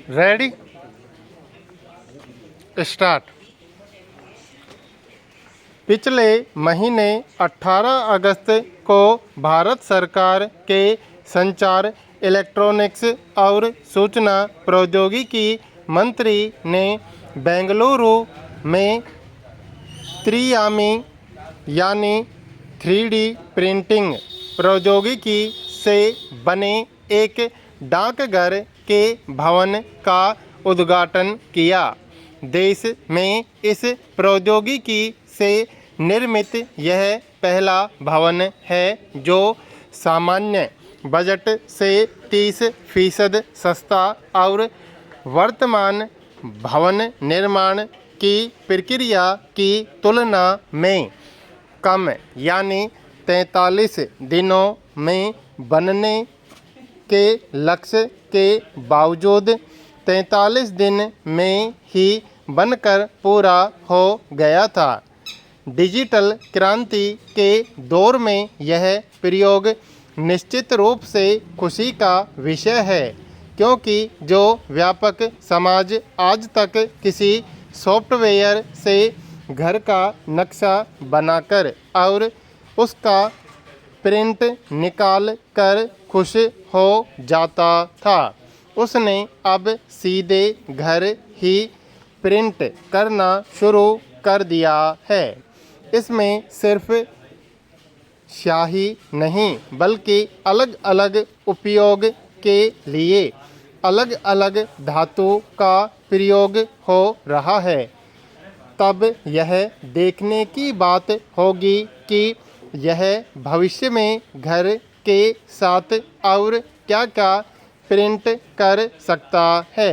Ready start. पिछले महीने 18 अगस्त को भारत सरकार के संचार, इलेक्ट्रॉनिक्स और सूचना प्रौद्योगिकी मंत्री ने बेंगलुरु में त्रिआयामी यानी 3D प्रिंटिंग प्रौद्योगिकी से बने एक डाकघर के भवन का उद्घाटन किया। देश में इस प्रौद्योगिकी से निर्मित यह पहला भवन है जो सामान्य बजट से 30% सस्ता और वर्तमान भवन निर्माण की प्रक्रिया की तुलना में कम यानी 43 दिनों में बनने के लक्ष्य के बावजूद 43 दिन में ही बनकर पूरा हो गया था। डिजिटल क्रांति के दौर में यह प्रयोग निश्चित रूप से खुशी का विषय है, क्योंकि जो व्यापक समाज आज तक किसी सॉफ्टवेयर से घर का नक्शा बनाकर और उसका प्रिंट निकाल कर खुश हो जाता था, उसने अब सीधे घर ही प्रिंट करना शुरू कर दिया है। इसमें सिर्फ स्याही नहीं बल्कि अलग अलग उपयोग के लिए अलग अलग धातु का प्रयोग हो रहा है। तब यह देखने की बात होगी कि यह भविष्य में घर के साथ और क्या क्या प्रिंट कर सकता है।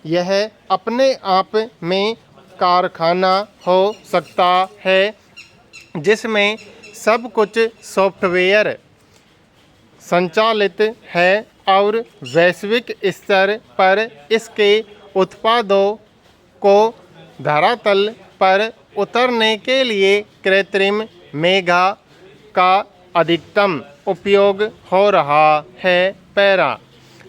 यह अपने आप में कारखाना हो सकता है जिसमें सब कुछ सॉफ्टवेयर संचालित है और वैश्विक स्तर पर इसके उत्पादों को धरातल पर उतरने के लिए कृत्रिम मेघा का अधिकतम उपयोग हो रहा है। पैरा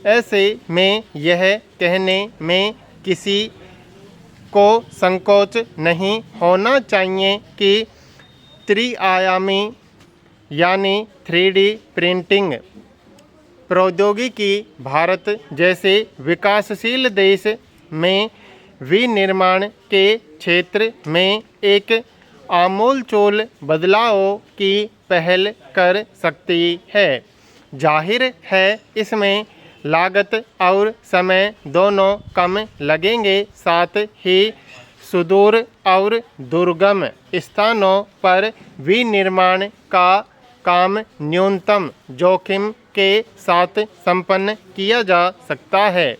ऐसे में यह कहने में किसी को संकोच नहीं होना चाहिए कि त्रिआयामी यानी 3D प्रिंटिंग प्रौद्योगिकी भारत जैसे विकासशील देश में विनिर्माण के क्षेत्र में एक आमूलचूल बदलाव की पहल कर सकती है। जाहिर है इसमें लागत और समय दोनों कम लगेंगे, साथ ही सुदूर और दुर्गम स्थानों पर विनिर्माण का काम न्यूनतम जोखिम के साथ संपन्न किया जा सकता है।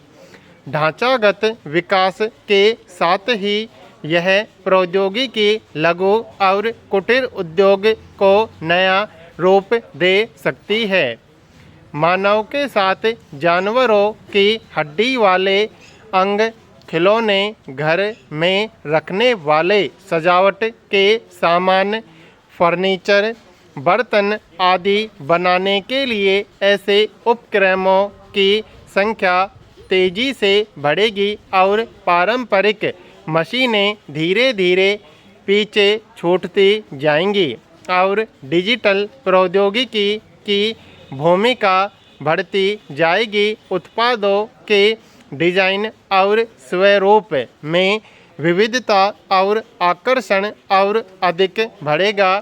ढांचागत विकास के साथ ही यह प्रौद्योगिकी लघु और कुटीर उद्योग को नया रूप दे सकती है। मानव के साथ जानवरों की हड्डी वाले अंग, खिलौने, घर में रखने वाले सजावट के सामान, फर्नीचर, बर्तन आदि बनाने के लिए ऐसे उपक्रमों की संख्या तेजी से बढ़ेगी और पारंपरिक मशीनें धीरे धीरे पीछे छूटती जाएंगी और डिजिटल प्रौद्योगिकी की भूमिका बढ़ती जाएगी। उत्पादों के डिजाइन और स्वरूप में विविधता और आकर्षण और अधिक बढ़ेगा।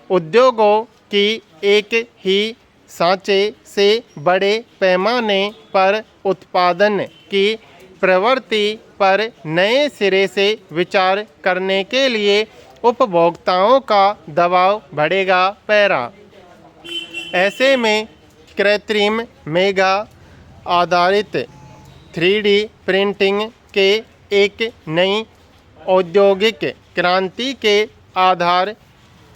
उद्योगों की एक ही सांचे से बड़े पैमाने पर उत्पादन की प्रवृत्ति पर नए सिरे से विचार करने के लिए उपभोक्ताओं का दबाव बढ़ेगा। पैरा ऐसे में कृत्रिम मेघा आधारित 3D प्रिंटिंग के एक नई औद्योगिक क्रांति के आधार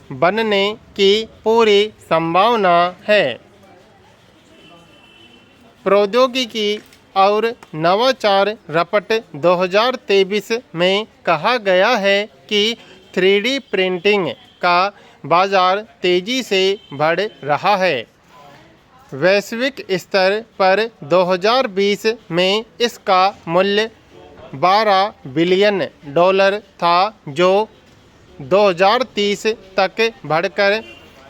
बनने की पूरी संभावना है। प्रौद्योगिकी और नवाचार रपट 2023 में कहा गया है कि 3D प्रिंटिंग का बाजार तेजी से बढ़ रहा है। वैश्विक स्तर पर 2020 में इसका मूल्य 12 बिलियन डॉलर था, जो 2030 तक बढ़कर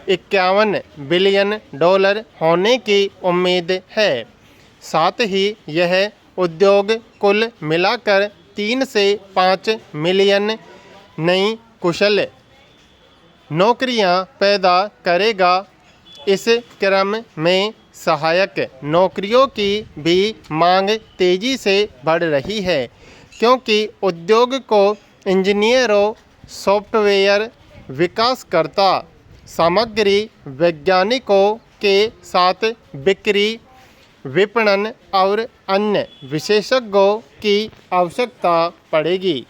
51 बिलियन डॉलर होने की उम्मीद है। साथ ही यह उद्योग कुल मिलाकर 3 से 5 मिलियन नई कुशल नौकरियां पैदा करेगा। इस क्रम में सहायक नौकरियों की भी मांग तेजी से बढ़ रही है, क्योंकि उद्योग को इंजीनियरों, सॉफ्टवेयर विकासकर्ता, सामग्री वैज्ञानिकों के साथ बिक्री, विपणन और अन्य विशेषज्ञों की आवश्यकता पड़ेगी।